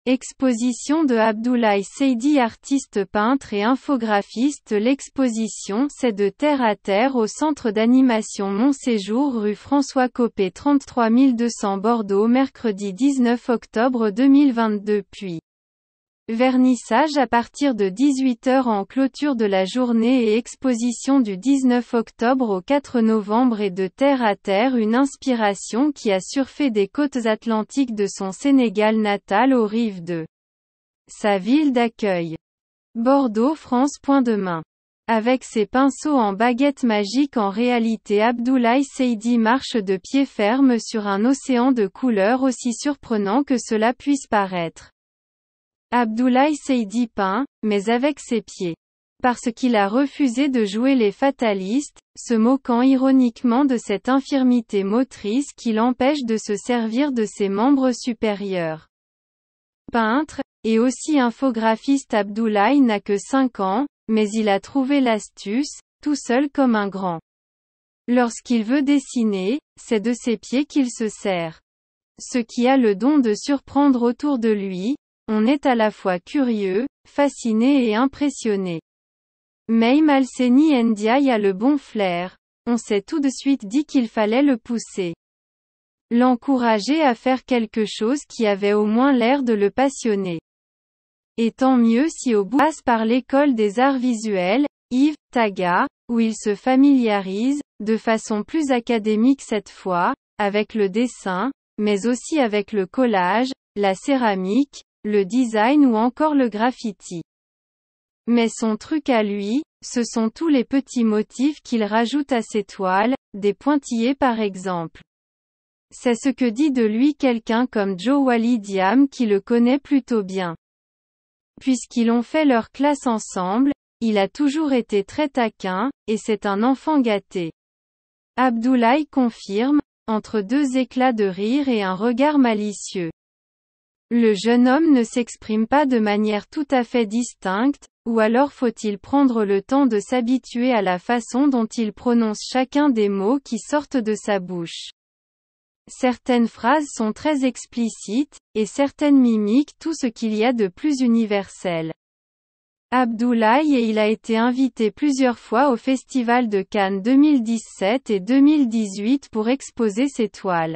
Exposition de Abdoulaye Seydi, artiste peintre et infographiste. L'exposition C'est de terre à terre au centre d'animation Mon-Séjour rue François Copé 33 200 Bordeaux mercredi 19 octobre 2022 puis vernissage à partir de 18 h en clôture de la journée et exposition du 19 octobre au 4 novembre et de terre à terre, une inspiration qui a surfé des côtes atlantiques de son Sénégal natal aux rives de sa ville d'accueil. Bordeaux, France. Demain. Avec ses pinceaux en baguette magique, en réalité Abdoulaye Seydi marche de pied ferme sur un océan de couleurs aussi surprenant que cela puisse paraître. Abdoulaye Seydi peint, mais avec ses pieds. Parce qu'il a refusé de jouer les fatalistes, se moquant ironiquement de cette infirmité motrice qui l'empêche de se servir de ses membres supérieurs. Peintre, et aussi infographiste, Abdoulaye n'a que 5 ans, mais il a trouvé l'astuce, tout seul comme un grand. Lorsqu'il veut dessiner, c'est de ses pieds qu'il se sert. Ce qui a le don de surprendre autour de lui. On est à la fois curieux, fasciné et impressionné. Même Alseni Ndiaye a le bon flair. On s'est tout de suite dit qu'il fallait le pousser. L'encourager à faire quelque chose qui avait au moins l'air de le passionner. Et tant mieux si au bout passe par l'école des arts visuels, Yves Taga, où il se familiarise, de façon plus académique cette fois, avec le dessin, mais aussi avec le collage, la céramique, le design ou encore le graffiti. Mais son truc à lui, ce sont tous les petits motifs qu'il rajoute à ses toiles, des pointillés par exemple. C'est ce que dit de lui quelqu'un comme Joe Wally-Diam qui le connaît plutôt bien. Puisqu'ils ont fait leur classe ensemble, il a toujours été très taquin, et c'est un enfant gâté. Abdoulaye confirme, entre deux éclats de rire et un regard malicieux. Le jeune homme ne s'exprime pas de manière tout à fait distincte, ou alors faut-il prendre le temps de s'habituer à la façon dont il prononce chacun des mots qui sortent de sa bouche. Certaines phrases sont très explicites, et certaines mimiquent tout ce qu'il y a de plus universel. Abdoulaye et il a été invité plusieurs fois au Festival de Cannes 2017 et 2018 pour exposer ses toiles.